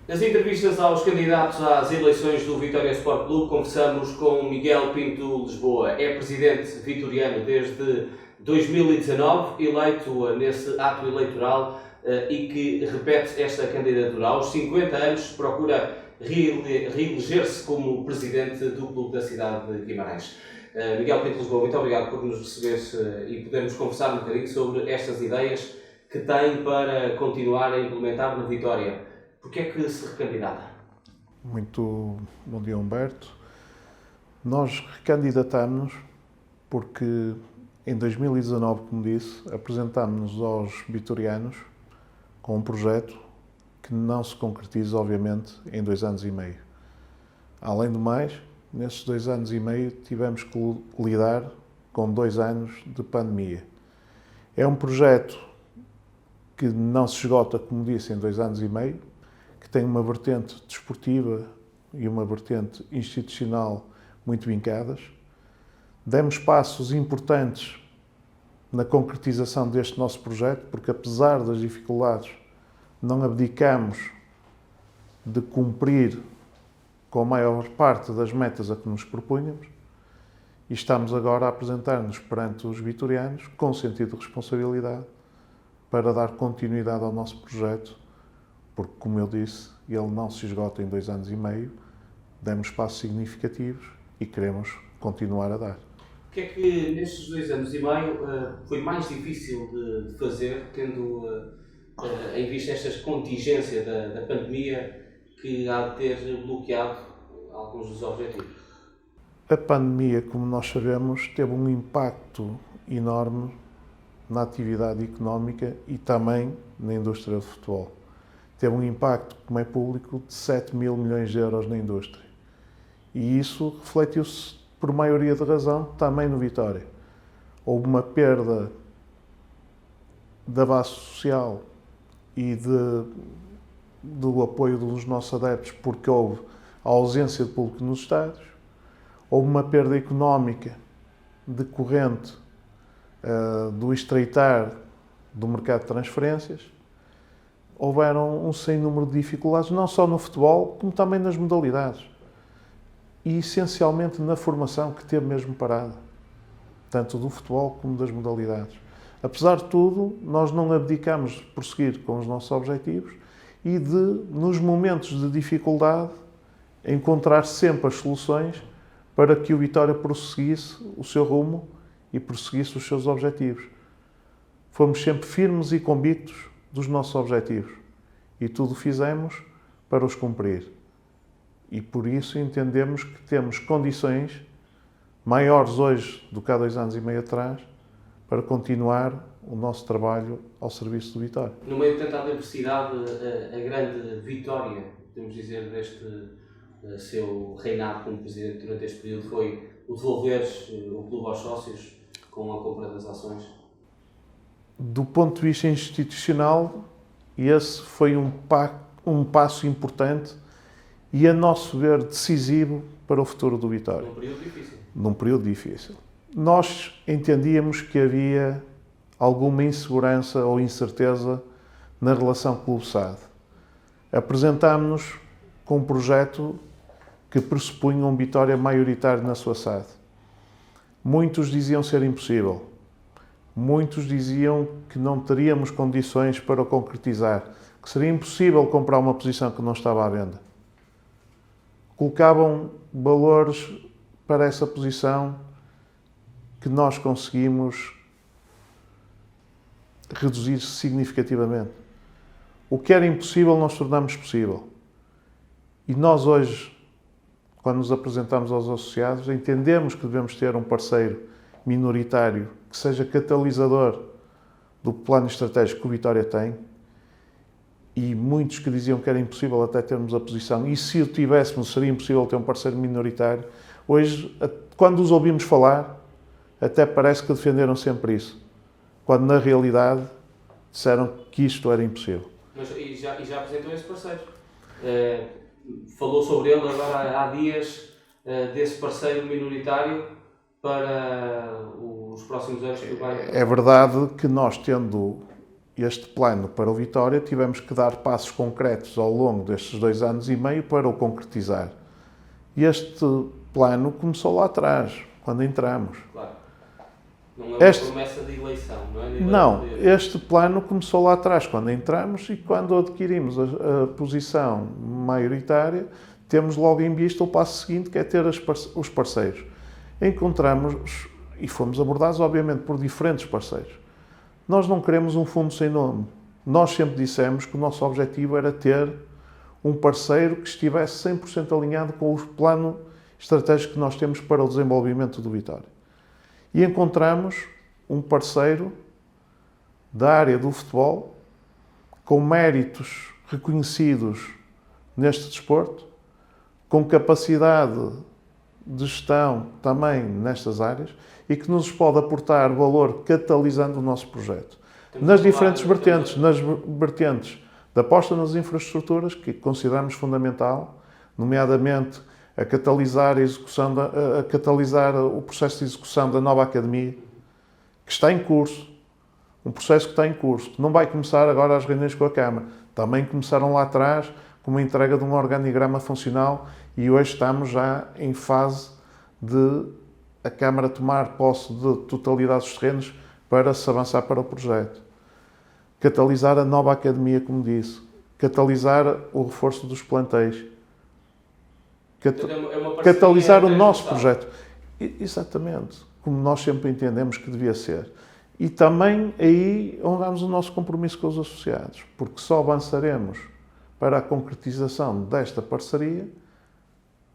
Nas entrevistas aos candidatos às eleições do Vitória Sport Clube, conversamos com Miguel Pinto Lisboa. É presidente vitoriano desde 2019, eleito nesse ato eleitoral e que repete esta candidatura. Aos 50 anos procura reeleger-se como presidente do clube da cidade de Guimarães. Miguel Pinto Lisboa, muito obrigado por nos receber e podermos conversar um bocadinho sobre estas ideias que tem para continuar a implementar na Vitória. Porquê é que se recandidata? Muito bom dia, Humberto. Nós recandidatámos-nos porque em 2019, como disse, apresentámos-nos aos vitorianos com um projeto que não se concretiza, obviamente, em 2 anos e meio. Além do mais, nesses 2 anos e meio tivemos que lidar com 2 anos de pandemia. É um projeto que não se esgota, como disse, em 2 anos e meio, que tem uma vertente desportiva e uma vertente institucional muito vincadas. Demos passos importantes na concretização deste nosso projeto, porque apesar das dificuldades, não abdicamos de cumprir com a maior parte das metas a que nos propunhamos e estamos agora a apresentar-nos perante os vitorianos com sentido de responsabilidade para dar continuidade ao nosso projeto, porque, como eu disse, ele não se esgota em 2 anos e meio, demos passos significativos e queremos continuar a dar. O que é que nestes 2 anos e meio foi mais difícil de fazer, tendo em vista esta contingência da pandemia que há de ter bloqueado alguns dos objetivos? A pandemia, como nós sabemos, teve um impacto enorme na atividade económica e também na indústria do futebol. Teve um impacto, como é público, de 7 mil milhões de euros na indústria. E isso refletiu-se, por maioria de razão, também no Vitória. Houve uma perda da base social e do apoio dos nossos adeptos, porque houve a ausência de público nos estádios. Houve uma perda económica decorrente do estreitar do mercado de transferências. Houveram um sem número de dificuldades, não só no futebol, como também nas modalidades. E essencialmente na formação, que teve mesmo parada, tanto do futebol como das modalidades. Apesar de tudo, nós não abdicamos de prosseguir com os nossos objetivos e de, nos momentos de dificuldade, encontrar sempre as soluções para que o Vitória prosseguisse o seu rumo e prosseguisse os seus objetivos. Fomos sempre firmes e convictos dos nossos objetivos e tudo fizemos para os cumprir. E por isso entendemos que temos condições maiores hoje do que há 2 anos e meio atrás para continuar o nosso trabalho ao serviço do Vitória. No meio de tanta adversidade, a grande vitória, podemos dizer, deste seu reinado como presidente durante este período foi o devolver o clube aos sócios com a compra das ações? Do ponto de vista institucional, esse foi um passo importante e, a nosso ver, decisivo para o futuro do Vitória. Num período difícil. Num período difícil. Nós entendíamos que havia alguma insegurança ou incerteza na relação clube-SAD. Apresentámos-nos com um projeto que pressupunha um Vitória maioritário na sua SAD. Muitos diziam ser impossível. Muitos diziam que não teríamos condições para o concretizar, que seria impossível comprar uma posição que não estava à venda. Colocavam valores para essa posição que nós conseguimos reduzir significativamente. O que era impossível, nós tornamos possível. E nós hoje, quando nos apresentamos aos associados, entendemos que devemos ter um parceiro minoritário que seja catalisador do plano estratégico que o Vitória tem, e muitos que diziam que era impossível até termos a posição, e se o tivéssemos seria impossível ter um parceiro minoritário. Hoje, quando os ouvimos falar, até parece que defenderam sempre isso, quando na realidade disseram que isto era impossível. Mas e já apresentou esse parceiro? Falou sobre ele agora há dias, desse parceiro minoritário para os próximos anos que vai... É verdade que nós, tendo este plano para o Vitória, tivemos que dar passos concretos ao longo destes 2 anos e meio para o concretizar. E este plano começou lá atrás, quando entramos. Claro. Não é uma promessa de eleição, não é? Não, este plano começou lá atrás, quando entramos e quando adquirimos a posição maioritária, temos logo em vista o passo seguinte, que é ter os parceiros. Encontramos e fomos abordados, obviamente, por diferentes parceiros. Nós não queremos um fundo sem nome. Nós sempre dissemos que o nosso objetivo era ter um parceiro que estivesse 100% alinhado com o plano estratégico que nós temos para o desenvolvimento do Vitória. E encontramos um parceiro da área do futebol, com méritos reconhecidos neste desporto, com capacidade de gestão também nestas áreas e que nos pode aportar valor catalisando o nosso projeto. Nas diferentes vertentes, nas vertentes da aposta nas infraestruturas, que consideramos fundamental, nomeadamente a catalisar o processo de execução da nova academia, que está em curso, um processo que está em curso, que não vai começar agora as reuniões com a Câmara. Também começaram lá atrás com uma entrega de um organigrama funcional e hoje estamos já em fase de a Câmara tomar posse de totalidade dos terrenos para se avançar para o projeto. Catalisar a nova academia, como disse. Catalisar o reforço dos plantéis. Catalisar o nosso projeto. Exatamente. Como nós sempre entendemos que devia ser. E também aí honramos o nosso compromisso com os associados. Porque só avançaremos para a concretização desta parceria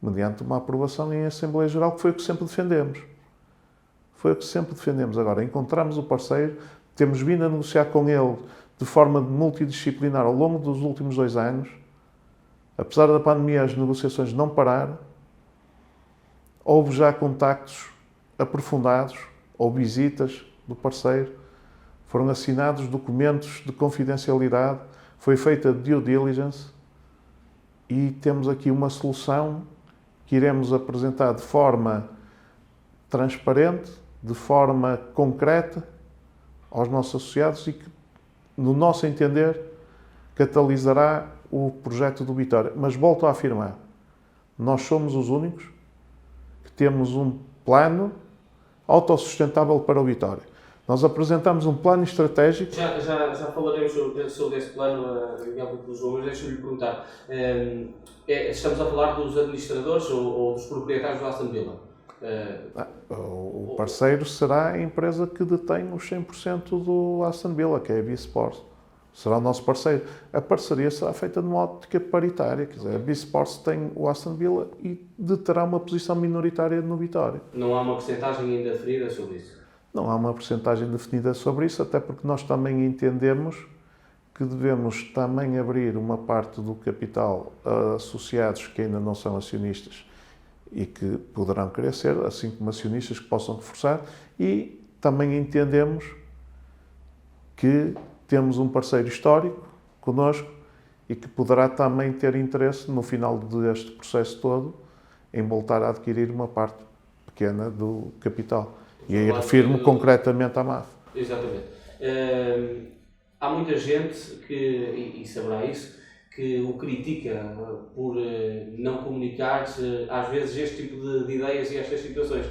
mediante uma aprovação em Assembleia Geral, que foi o que sempre defendemos. Foi o que sempre defendemos. Agora, encontramos o parceiro, temos vindo a negociar com ele de forma multidisciplinar ao longo dos últimos 2 anos. Apesar da pandemia, as negociações não pararam. Houve já contactos aprofundados, ou visitas do parceiro. Foram assinados documentos de confidencialidade, foi feita due diligence e temos aqui uma solução que iremos apresentar de forma transparente, de forma concreta aos nossos associados e que, no nosso entender, catalisará o projeto do Vitória. Mas volto a afirmar, nós somos os únicos que temos um plano autossustentável para o Vitória. Nós apresentamos um plano estratégico. Já falaremos sobre esse plano, Miguel João, mas deixa-me lhe perguntar. Estamos a falar dos administradores ou dos proprietários do Aston Villa? O parceiro será a empresa que detém os 100% do Aston Villa, que é a B-Sports. Será o nosso parceiro. A parceria será feita numa ótica paritária. Quer dizer, a B-Sports tem o Aston Villa e deterá uma posição minoritária no Vitória. Não há uma porcentagem ainda definida sobre isso? Não há uma porcentagem definida sobre isso, até porque nós também entendemos que devemos também abrir uma parte do capital a associados que ainda não são acionistas e que poderão querer ser, assim como acionistas que possam reforçar, e também entendemos que temos um parceiro histórico connosco e que poderá também ter interesse, no final deste processo todo, em voltar a adquirir uma parte pequena do capital. E aí refiro-me concretamente à MAF. Exatamente. Há muita gente que, e saberá isso, que o critica por não comunicar às vezes este tipo de ideias e estas situações.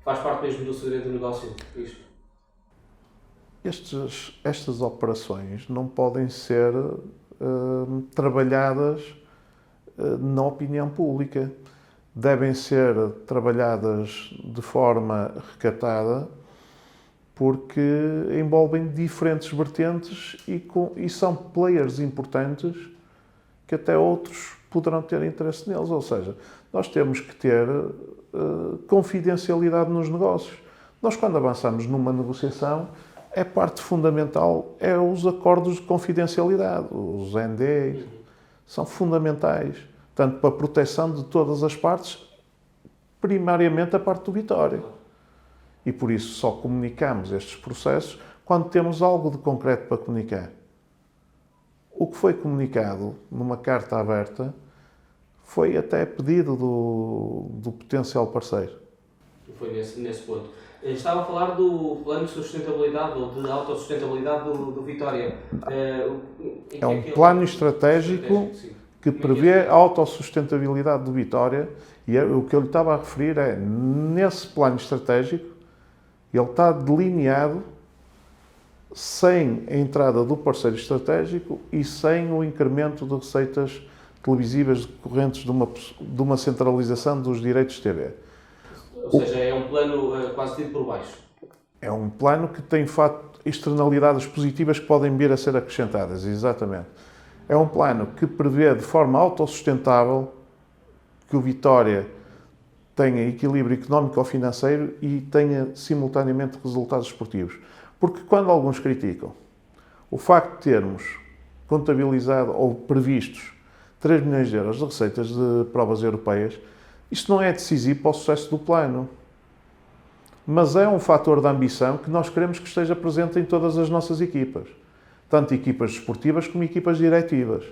Faz parte mesmo do segredo do negócio, isto? Estas operações não podem ser trabalhadas na opinião pública. Devem ser trabalhadas de forma recatada porque envolvem diferentes vertentes e são players importantes que até outros poderão ter interesse neles. Ou seja, nós temos que ter confidencialidade nos negócios. Nós, quando avançamos numa negociação, a parte fundamental é os acordos de confidencialidade. Os NDAs são fundamentais, tanto para a proteção de todas as partes, primariamente a parte do Vitória. E por isso só comunicamos estes processos quando temos algo de concreto para comunicar. O que foi comunicado numa carta aberta foi até pedido do potencial parceiro. Foi nesse ponto. Estava a falar do plano de sustentabilidade ou de autossustentabilidade do Vitória. É um plano estratégico que prevê a autossustentabilidade do Vitória, e o que eu lhe estava a referir é, nesse plano estratégico, ele está delineado sem a entrada do parceiro estratégico e sem o incremento de receitas televisivas decorrentes de uma centralização dos direitos de TV. Ou seja, é um plano quase tido por baixo. É um plano que tem externalidades positivas que podem vir a ser acrescentadas, exatamente. É um plano que prevê de forma autossustentável que o Vitória tenha equilíbrio económico ou financeiro e tenha simultaneamente resultados esportivos. Porque quando alguns criticam o facto de termos contabilizado ou previstos 3 milhões de euros de receitas de provas europeias, isto não é decisivo para o sucesso do plano. Mas é um fator de ambição que nós queremos que esteja presente em todas as nossas equipas. Tanto equipas desportivas como equipas diretivas.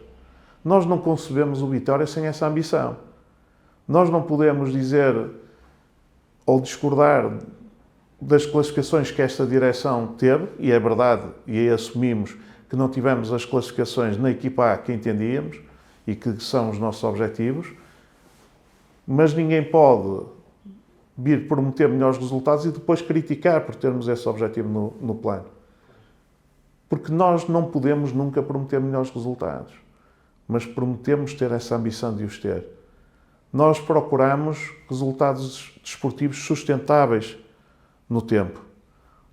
Nós não concebemos o Vitória sem essa ambição. Nós não podemos dizer ou discordar das classificações que esta direção teve, e é verdade, e aí assumimos que não tivemos as classificações na equipa A que entendíamos e que são os nossos objetivos, mas ninguém pode vir prometer melhores resultados e depois criticar por termos esse objetivo no plano. Porque nós não podemos nunca prometer melhores resultados, mas prometemos ter essa ambição de os ter. Nós procuramos resultados desportivos sustentáveis no tempo.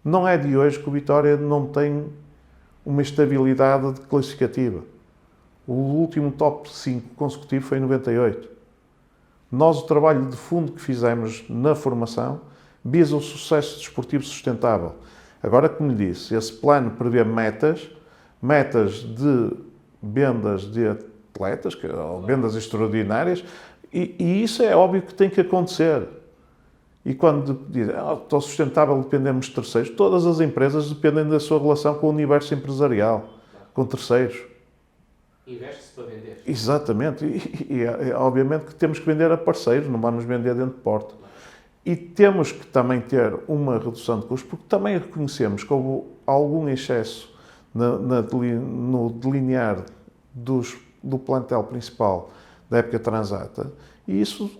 Não é de hoje que o Vitória não tem uma estabilidade classificativa. O último top 5 consecutivo foi em 98. Nós, o trabalho de fundo que fizemos na formação, visa o sucesso desportivo sustentável. Agora, como lhe disse, esse plano prevê metas de vendas de atletas, ou vendas extraordinárias, e isso é óbvio que tem que acontecer. E quando dizem, estou sustentável, dependemos de terceiros, todas as empresas dependem da sua relação com o universo empresarial, com terceiros. Investe-se para vender. Exatamente. E obviamente que temos que vender a parceiros, não vamos vender dentro de porta. E temos que também ter uma redução de custos, porque também reconhecemos que houve algum excesso no delinear do plantel principal da época transata, e isso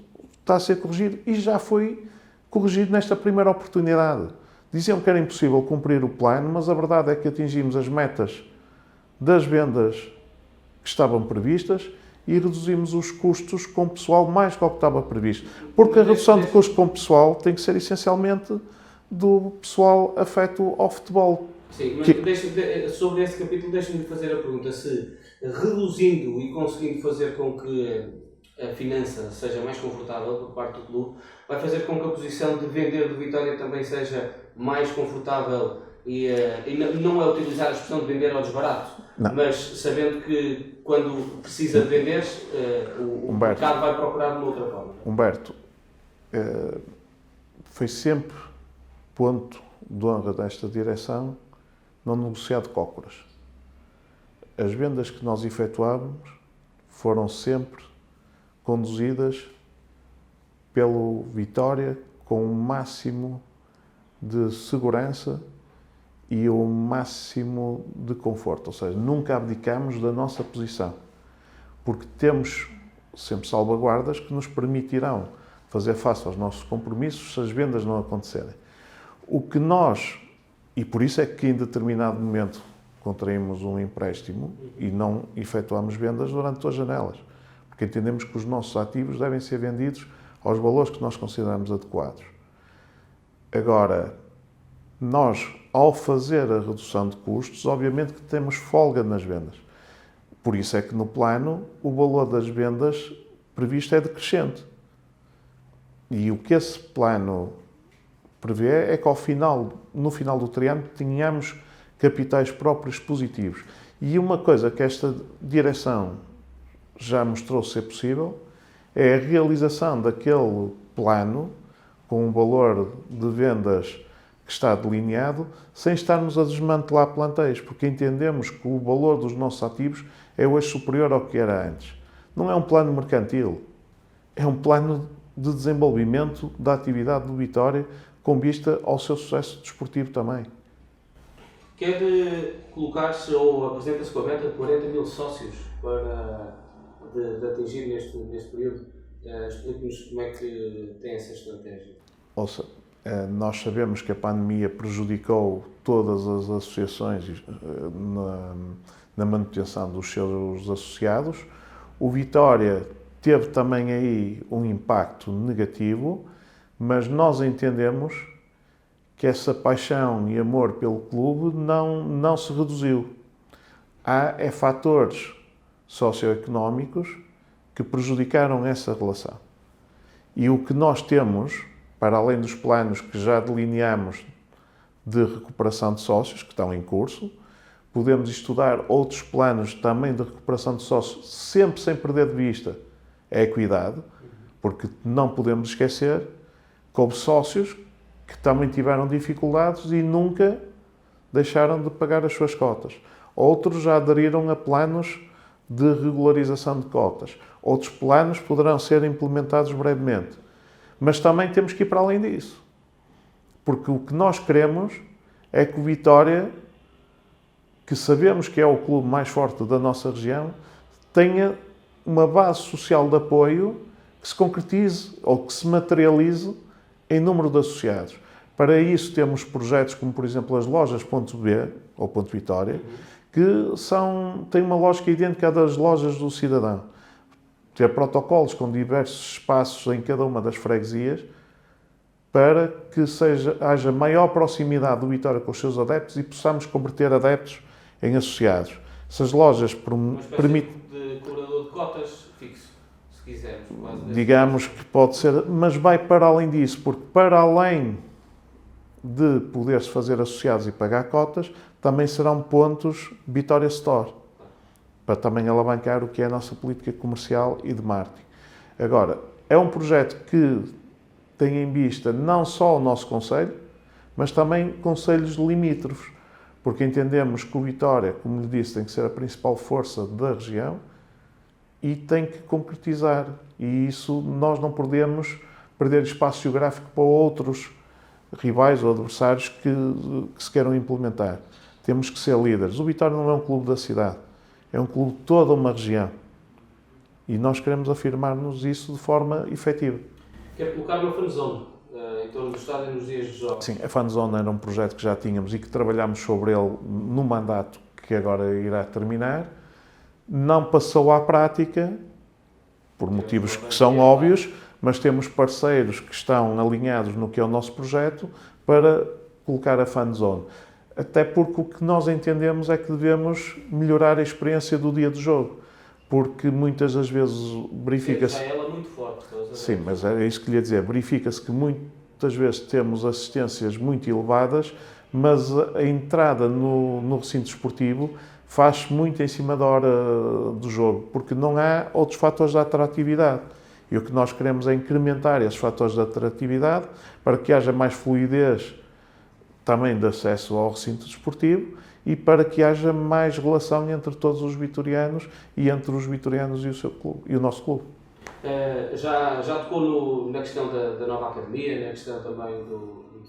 está a ser corrigido, e já foi corrigido nesta primeira oportunidade. Diziam que era impossível cumprir o plano, mas a verdade é que atingimos as metas das vendas que estavam previstas e reduzimos os custos com o pessoal mais do que estava previsto. Porque a redução de custos com o pessoal tem que ser essencialmente do pessoal afeto ao futebol. Sim, mas sobre esse capítulo deixa-me fazer a pergunta se, reduzindo e conseguindo fazer com que a finança seja mais confortável por parte do clube, vai fazer com que a posição de vender do Vitória também seja mais confortável e não é utilizar a expressão de vender ao desbarato, não, mas sabendo que quando precisa de vender, o mercado vai procurar de uma outra forma. Humberto, foi sempre ponto de honra desta direção não negociar de cócoras. As vendas que nós efetuávamos foram sempre conduzidas pelo Vitória com o máximo de segurança e o máximo de conforto, ou seja, nunca abdicamos da nossa posição, porque temos sempre salvaguardas que nos permitirão fazer face aos nossos compromissos se as vendas não acontecerem. O que nós, e por isso é que em determinado momento contraímos um empréstimo e não efetuamos vendas durante 2 janelas, porque entendemos que os nossos ativos devem ser vendidos aos valores que nós consideramos adequados. Agora, nós, ao fazer a redução de custos, obviamente que temos folga nas vendas. Por isso é que no plano o valor das vendas previsto é decrescente. E o que esse plano prevê é que no final do triângulo tenhamos capitais próprios positivos. E uma coisa que esta direção já mostrou ser possível é a realização daquele plano com um valor de vendas que está delineado, sem estarmos a desmantelar plantéis, porque entendemos que o valor dos nossos ativos é hoje superior ao que era antes. Não é um plano mercantil, é um plano de desenvolvimento da atividade do Vitória com vista ao seu sucesso desportivo também. Quer colocar-se ou apresenta-se com a meta de 40 mil sócios de atingir neste período? Explique-nos como é que tem essa estratégia. Ouça, nós sabemos que a pandemia prejudicou todas as associações na manutenção dos seus associados. O Vitória teve também aí um impacto negativo, mas nós entendemos que essa paixão e amor pelo clube não se reduziu. Há fatores socioeconómicos que prejudicaram essa relação. E o que nós temos, para além dos planos que já delineamos de recuperação de sócios, que estão em curso, podemos estudar outros planos também de recuperação de sócios, sempre sem perder de vista a equidade, porque não podemos esquecer que houve sócios que também tiveram dificuldades e nunca deixaram de pagar as suas cotas. Outros já aderiram a planos de regularização de cotas. Outros planos poderão ser implementados brevemente. Mas também temos que ir para além disso. Porque o que nós queremos é que o Vitória, que sabemos que é o clube mais forte da nossa região, tenha uma base social de apoio que se concretize ou que se materialize em número de associados. Para isso temos projetos como, por exemplo, as lojas Ponto B, ou Ponto Vitória, que têm uma lógica idêntica à das lojas do cidadão. Ter protocolos com diversos espaços em cada uma das freguesias para que haja maior proximidade do Vitória com os seus adeptos e possamos converter adeptos em associados. Essas lojas permitem... de cobrador de cotas fixo, se quisermos. Digamos que pode ser, mas vai para além disso, porque para além de poder-se fazer associados e pagar cotas, também serão pontos Vitória Store, para também alavancar o que é a nossa política comercial e de marketing. Agora, é um projeto que tem em vista não só o nosso concelho, mas também concelhos limítrofes, porque entendemos que o Vitória, como lhe disse, tem que ser a principal força da região e tem que concretizar. E isso nós não podemos perder espaço geográfico para outros rivais ou adversários que se queiram implementar. Temos que ser líderes. O Vitória não é um clube da cidade, é um clube de toda uma região. E nós queremos afirmar-nos isso de forma efetiva. Quer colocar uma fanzone em torno do estádio nos dias de jogos? Sim, a fanzone era um projeto que já tínhamos e que trabalhámos sobre ele no mandato que agora irá terminar. Não passou à prática, por motivos que são óbvios, mas temos parceiros que estão alinhados no que é o nosso projeto para colocar a fanzone. Até porque o que nós entendemos é que devemos melhorar a experiência do dia de jogo, porque muitas das vezes verifica-se... Já ela é muito forte. Sim, mas é isso que lhe ia dizer. Verifica-se que muitas vezes temos assistências muito elevadas, mas a entrada no recinto esportivo faz-se muito em cima da hora do jogo, porque não há outros fatores de atratividade. E o que nós queremos é incrementar esses fatores de atratividade para que haja mais fluidez também de acesso ao recinto desportivo e para que haja mais relação entre todos os vitorianos e entre os vitorianos e o seu clube, e o nosso clube. Já tocou na questão da nova academia, na questão também,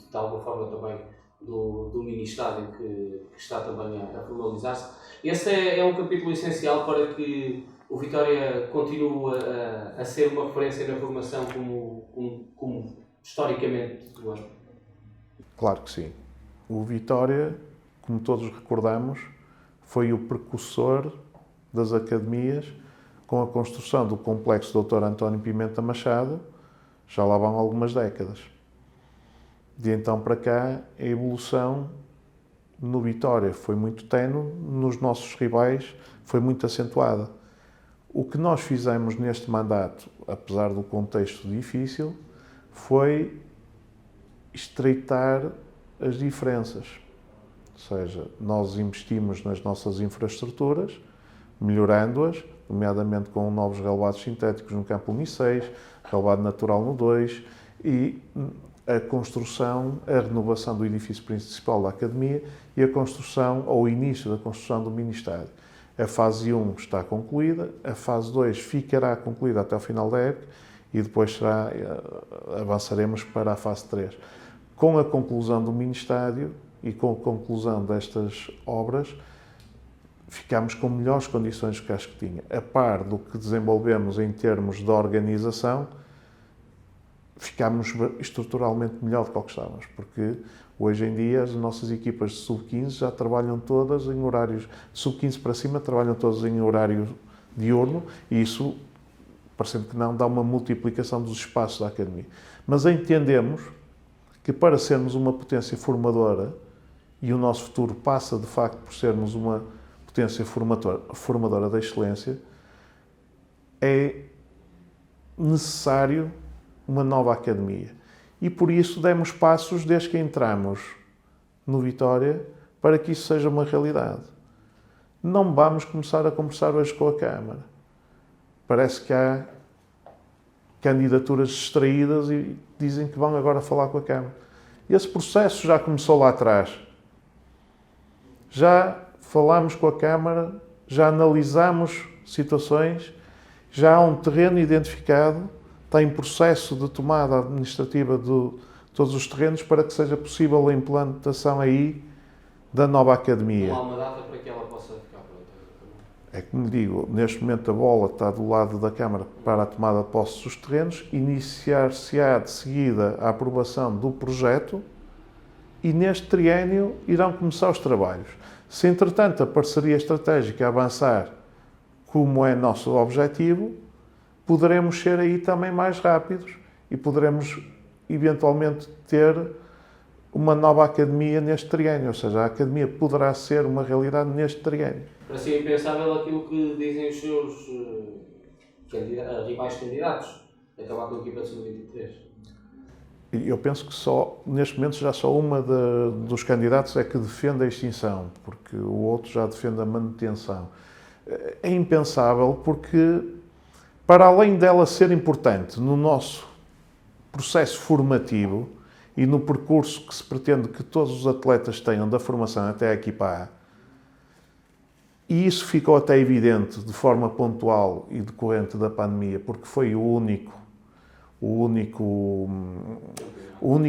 de alguma forma, também do mini-estádio que está também a formalizar-se. Esse é um capítulo essencial para que o Vitória continue a ser uma referência na formação como historicamente do ano. Claro que sim. O Vitória, como todos recordamos, foi o precursor das academias com a construção do complexo Dr. António Pimenta Machado, já lá vão algumas décadas. De então para cá, a evolução no Vitória foi muito ténue, nos nossos rivais foi muito acentuada. O que nós fizemos neste mandato, apesar do contexto difícil, foi estreitar as diferenças. Ou seja, nós investimos nas nossas infraestruturas, melhorando-as, nomeadamente com novos relevados sintéticos no campo 1 e 6, relevado natural no 2 e a construção, a renovação do edifício principal da Academia e a construção, ou o início da construção do mini-estádio. A fase 1 está concluída, a fase 2 ficará concluída até ao final da época e depois avançaremos para a fase 3. com a conclusão do mini-estádio e com a conclusão destas obras, ficámos com melhores condições que as que tinha. A par do que desenvolvemos em termos de organização, ficámos estruturalmente melhor do que estávamos, porque hoje em dia as nossas equipas de sub-15 já trabalham todas em horários, sub-15 para cima, trabalham todas em horário diurno, e isso, parecendo que não, dá uma multiplicação dos espaços da academia. Mas entendemos que para sermos uma potência formadora, e o nosso futuro passa de facto por sermos uma potência formadora da excelência, é necessário uma nova academia. E por isso demos passos desde que entramos no Vitória para que isso seja uma realidade. Não vamos começar a conversar hoje com a Câmara. Parece que há candidaturas distraídas e dizem que vão agora falar com a Câmara. Esse processo já começou lá atrás. Já falámos com a Câmara, já analisámos situações, já há um terreno identificado, está em processo de tomada administrativa de todos os terrenos para que seja possível a implantação aí da nova academia. Não há uma data para que ela possa ficar pronta? É como digo, neste momento a bola está do lado da Câmara para a tomada de posse dos terrenos, iniciar-se-á de seguida a aprovação do projeto e neste triênio irão começar os trabalhos. Se entretanto a parceria estratégica avançar como é nosso objetivo, poderemos ser aí também mais rápidos e poderemos eventualmente ter uma nova academia neste triênio, ou seja, a academia poderá ser uma realidade neste triênio. Para si é impensável aquilo que dizem os seus rivais candidatos, acabar com a equipa de sub-23? Eu penso que só, neste momento, já só uma dos candidatos é que defende a extinção, porque o outro já defende a manutenção. É impensável porque, para além dela ser importante no nosso processo formativo e no percurso que se pretende que todos os atletas tenham da formação até a equipa A, e isso ficou até evidente de forma pontual e decorrente da pandemia, porque foi o único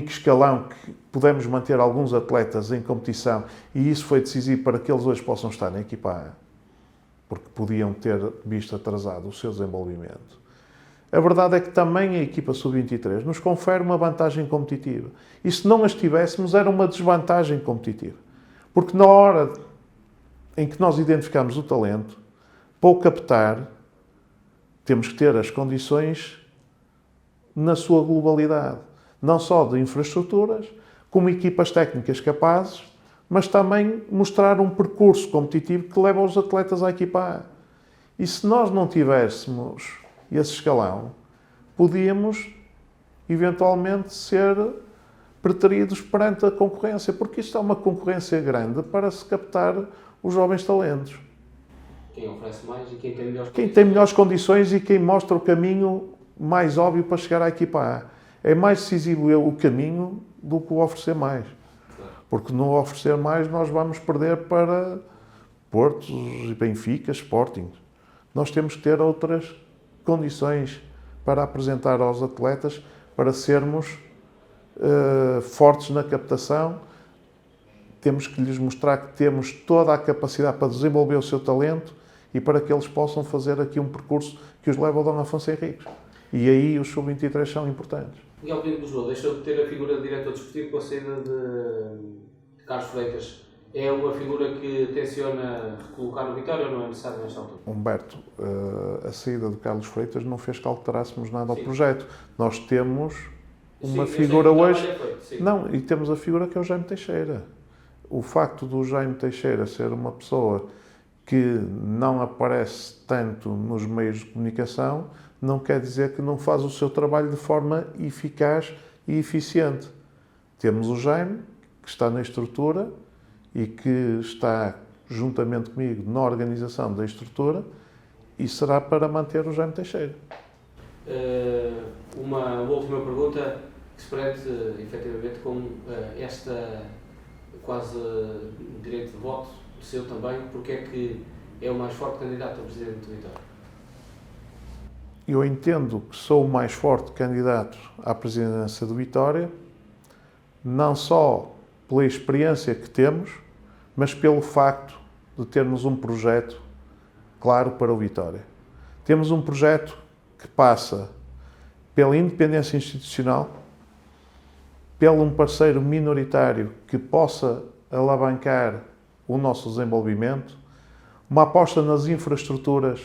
escalão que pudemos manter alguns atletas em competição, e isso foi decisivo para que eles hoje possam estar na equipa A, porque podiam ter visto atrasado o seu desenvolvimento. A verdade é que também a equipa sub-23 nos confere uma vantagem competitiva. E se não as tivéssemos, era uma desvantagem competitiva. Porque na hora em que nós identificamos o talento, para o captar, temos que ter as condições na sua globalidade. Não só de infraestruturas, como equipas técnicas capazes, mas também mostrar um percurso competitivo que leva os atletas à equipa A. E se nós não tivéssemos esse escalão, podíamos eventualmente ser preteridos perante a concorrência, porque isto é uma concorrência grande para se captar os jovens talentos. Quem oferece mais e quem tem melhores condições. Quem tem melhores condições e quem mostra o caminho mais óbvio para chegar à equipa A. É mais decisivo o caminho do que o oferecer mais. Porque no oferecer mais nós vamos perder para Portos, Benfica, Sporting. Nós temos que ter outras condições para apresentar aos atletas para sermos fortes na captação. Temos que lhes mostrar que temos toda a capacidade para desenvolver o seu talento e para que eles possam fazer aqui um percurso que os leve ao Dom Afonso Henriques. E aí os sub-23 são importantes. Miguel Pinto de Lisboa deixou de ter a figura de diretor desportivo com a saída de Carlos Freitas. É uma figura que tenciona recolocar no Vitória ou não é necessário nesta altura? Humberto, a saída de Carlos Freitas não fez que alterássemos nada ao projeto. Nós temos uma figura hoje... Não, e temos a figura que é o Jaime Teixeira. O facto do Jaime Teixeira ser uma pessoa que não aparece tanto nos meios de comunicação não quer dizer que não faz o seu trabalho de forma eficaz e eficiente. Temos o Jaime, que está na estrutura e que está juntamente comigo na organização da estrutura e será para manter o Jaime Teixeira. Uma última pergunta que se prende efetivamente com esta quase direito de voto seu também, porque é que é o mais forte candidato a presidente do Vitória? Eu entendo que sou o mais forte candidato à presidência do Vitória não só pela experiência que temos, mas pelo facto de termos um projeto claro para o Vitória. Temos um projeto que passa pela independência institucional, pelo um parceiro minoritário que possa alavancar o nosso desenvolvimento, uma aposta nas infraestruturas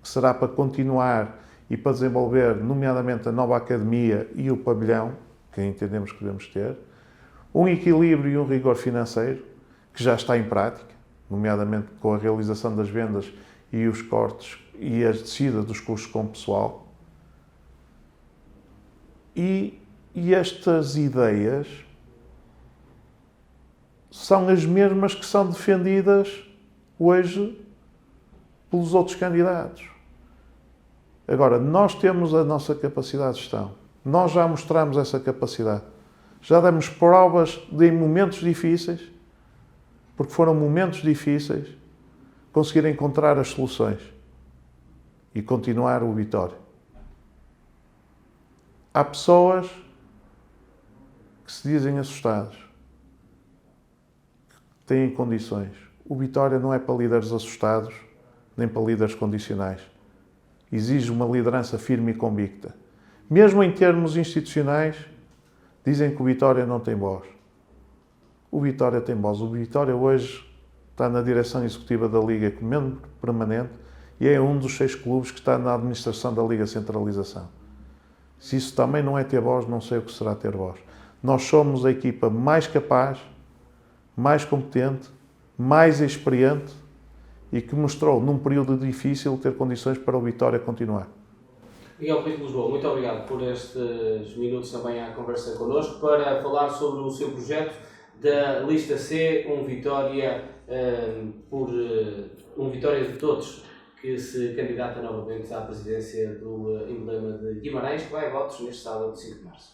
que será para continuar e para desenvolver, nomeadamente, a nova academia e o pavilhão, que entendemos que devemos ter, um equilíbrio e um rigor financeiro, que já está em prática, nomeadamente com a realização das vendas e os cortes e a descida dos custos com o pessoal. E estas ideias são as mesmas que são defendidas hoje pelos outros candidatos. Agora, nós temos a nossa capacidade de gestão. Nós já mostramos essa capacidade. Já demos provas de, em momentos difíceis, porque foram momentos difíceis, conseguir encontrar as soluções e continuar o Vitória. Há pessoas que se dizem assustadas, que têm condições. O Vitória não é para líderes assustados, nem para líderes condicionais. Exige uma liderança firme e convicta. Mesmo em termos institucionais, dizem que o Vitória não tem voz. O Vitória tem voz. O Vitória hoje está na direção executiva da Liga como membro permanente e é um dos 6 clubes que está na administração da Liga Centralização. Se isso também não é ter voz, não sei o que será ter voz. Nós somos a equipa mais capaz, mais competente, mais experiente e que mostrou, num período difícil, ter condições para o Vitória continuar. Miguel Pinto de Lisboa, muito obrigado por estes minutos também à conversa connosco para falar sobre o seu projeto da Lista C, um Vitória de todos, que se candidata novamente à presidência do emblema de Guimarães, que vai a votos neste sábado, 5 de março.